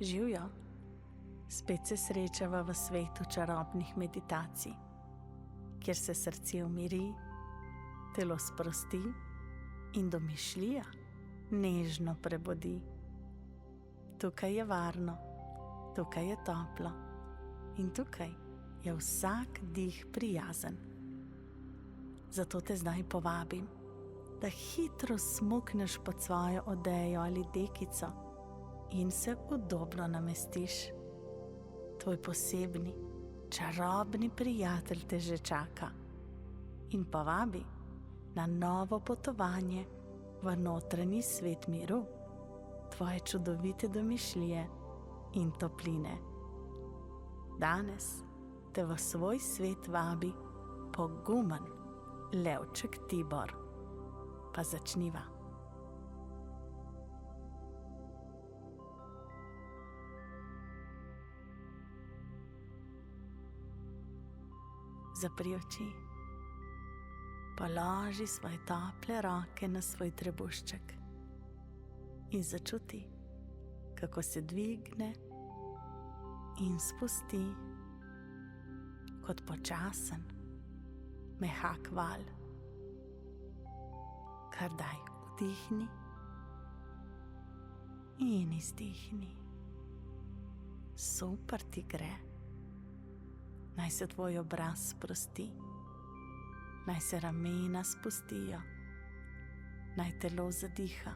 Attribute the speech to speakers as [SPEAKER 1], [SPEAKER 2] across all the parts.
[SPEAKER 1] Živjo, spet se srečava v svetu čarobnih meditacij, kjer se srce umiri, telo sprosti in domišljija nežno prebudi. Tukaj je varno, tukaj je toplo in tukaj je vsak dih prijazen. Zato te zdaj povabim, da hitro smukneš pod svojo odejo ali dekico in se udobno namestiš. Tvoj posebni, čarobni prijatelj te že čaka in povabi na novo potovanje v notranji svet miru, tvoje čudovite domišljije in topline. Danes te v svoj svet vabi pogumen levček Tibor. Pa začniva. Zapri oči. Položi svoje tople roke na svoj trebušček in začuti, kako se dvigne in spusti kot počasen, mehak val. Kar daj vdihni in izdihni. Super ti gre. Naj se tvoj obraz sprosti, naj se ramena spustijo, naj telo zadiha,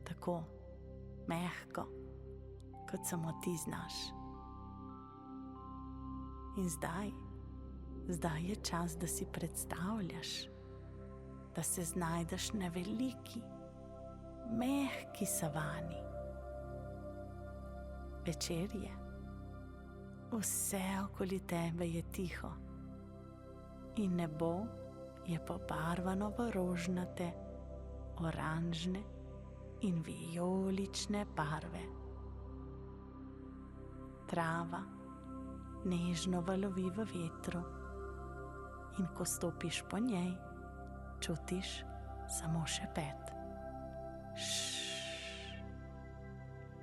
[SPEAKER 1] tako mehko, kot samo ti znaš. In zdaj je čas, da si predstavljaš, da se znajdeš na veliki, mehki savani. Večer je, vse okoli tebe je tiho in nebo je pobarvano v rožnate, oranžne in vijolične barve. Trava nežno valovi v vetru in ko stopiš po njej, čutiš samo šepet.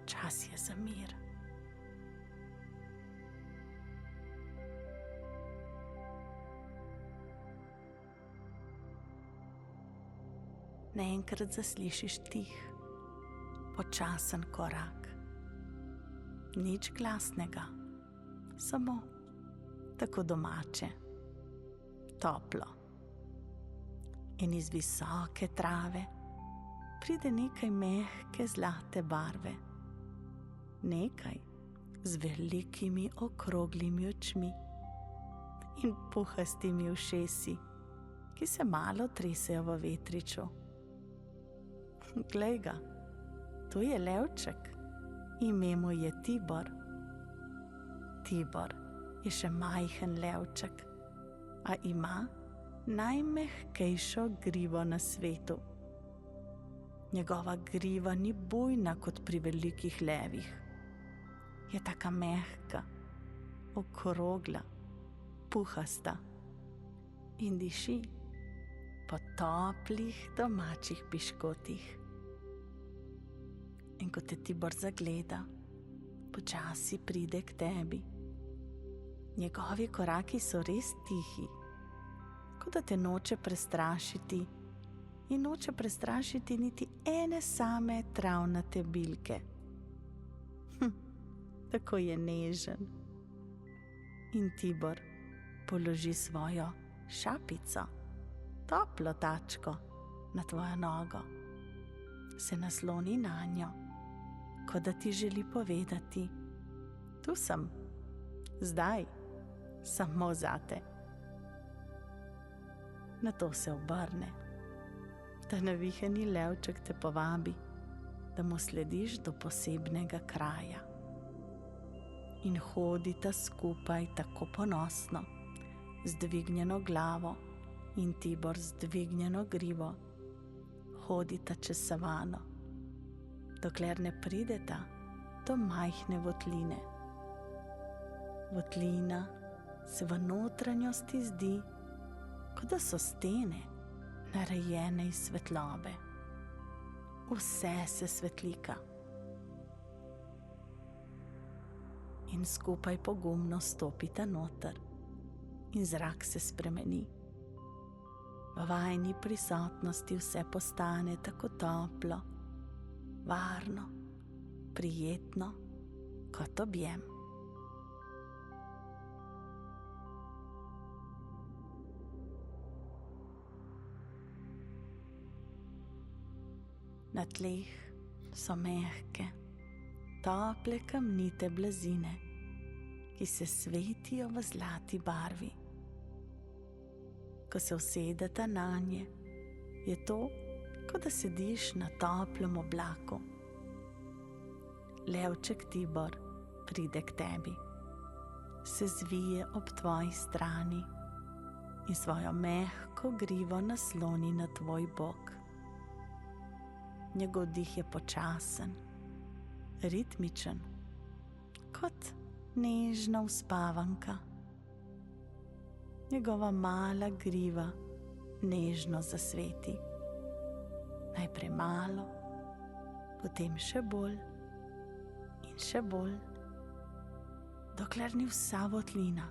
[SPEAKER 1] Čas je za mir. Naenkrat zaslišiš tih, počasen korak. Nič glasnega, samo tako domače, toplo. In iz visoke trave pride nekaj mehke zlate barve. Nekaj z velikimi okroglimi očmi in puhastimi ušesi, ki se malo tresejo v vetriču. Glej ga, to je levček, ime mu je Tibor. Tibor je še majhen levček, a ima najmehkejšo grivo na svetu. Njegova griva ni bujna kot pri velikih levih. Je taka mehka, okrogla, puhasta in diši po toplih domačih piškotih. In ko te Tibor zagleda, počasi pride k tebi. Njegovi koraki so res tihi, kot da te noče prestrašiti in noče prestrašiti niti ene same travnate bilke. Tako je nežen. In Tibor položi svojo šapico, toplo tačko na tvojo nogo, se nasloni nanjo, kot da ti želi povedati: tu sem, zdaj, samo zate. Nato se obrne. Ta navihani levček te povabi, da mu slediš do posebnega kraja. In hodita skupaj tako ponosno, z dvignjeno glavo in Tibor z dvignjeno grivo. Hodita čez savano, dokler ne prideta do majhne votline. Votlina se v notranjosti zdi, kot da so stene narejene iz svetlobe. Vse se svetlika. in skupaj pogumno stopita noter in zrak se spremeni. V vajini prisotnosti vse postane tako toplo, varno, prijetno kot objem. Na tleh so mehke, tople kamnite blazine, ki se svetijo v zlati barvi. Ko se usedeta nanje, je to, kot da sediš na toplem oblaku. Levček Tibor pride k tebi, se zvije ob tvoji strani in svojo mehko grivo nasloni na tvoj bok. Njegov dih je počasen, ritmičen, kot nežna uspavanka. Njegova mala griva nežno zasveti. Najprej malo, potem še bolj in še bolj, dokler ni vsa votlina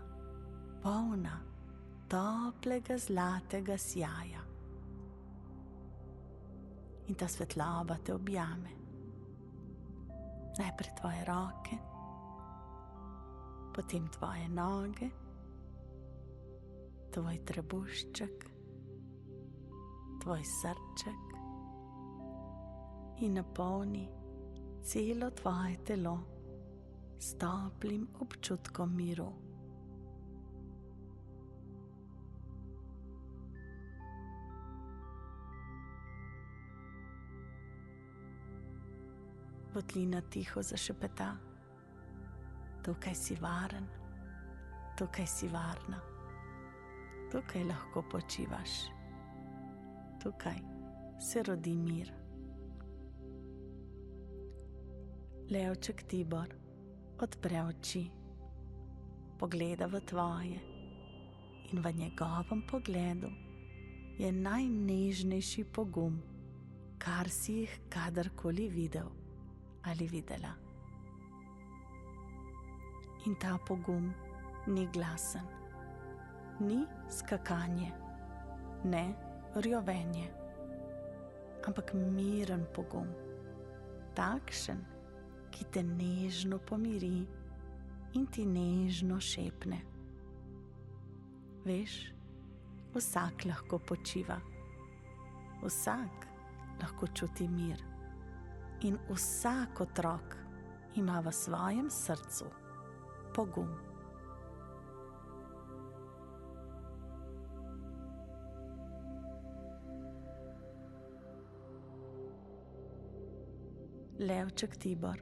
[SPEAKER 1] polna toplega zlatega sjaja. In ta svetloba te objame. Najprej tvoje roke, potem tvoje noge, tvoj trebušček, tvoj srček in napolni celo tvoje telo s toplim občutkom miru. Votlina tiho zašepeta: tukaj si varen, tukaj si varna, tukaj lahko počivaš, tukaj se rodi mir. Levček Tibor odpre oči, pogleda v tvoje in v njegovem pogledu je najnežnejši pogum, kar si jih kadarkoli videl ali videla. In ta pogum ni glasen, ni skakanje, ne rjovenje, ampak miren pogum, takšen, ki te nežno pomiri in ti nežno šepne: veš, vsak lahko počiva, vsak lahko čuti mir. In vsak otrok ima v svojem srcu pogum. Levček Tibor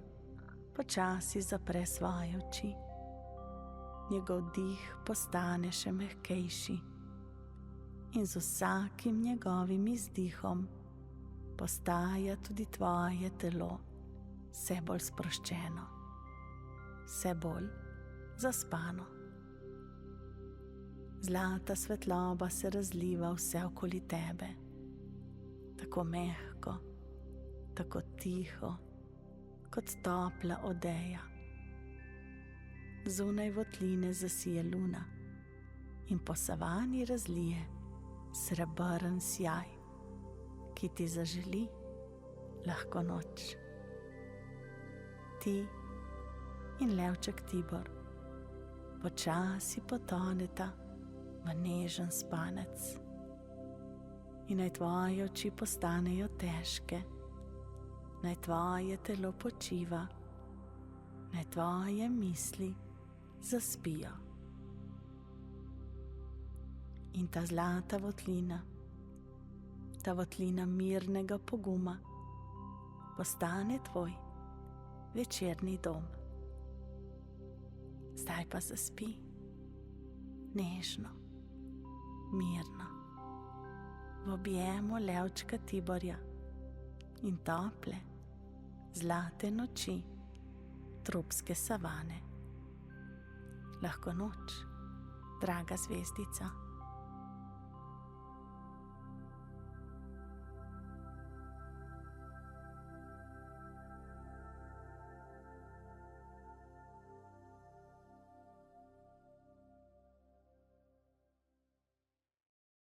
[SPEAKER 1] počasi zapre svoje oči. Njegov dih postane še mehkejši in z vsakim njegovim izdihom postaja tudi tvoje telo vse bolj sproščeno, vse bolj zaspano. Zlata svetloba se razliva vse okoli tebe, tako mehko, tako tiho, kot topla odeja. Zunaj votline zasije luna in po savani razlije srebrn sijaj, ki ti zaželi lahko noč. Ti in levček Tibor počasi potoneta v nežen spanec in naj tvoje oči postanejo težke, naj tvoje telo počiva, naj tvoje misli zaspijo. In ta zlata votlina, ta votlina mirnega poguma postane tvoj večerni dom. Zdaj pa zaspi, nežno, mirno, v objemu levčka Tiborja in tople, zlate noči tropske savane. Lahko noč, draga zvezdica.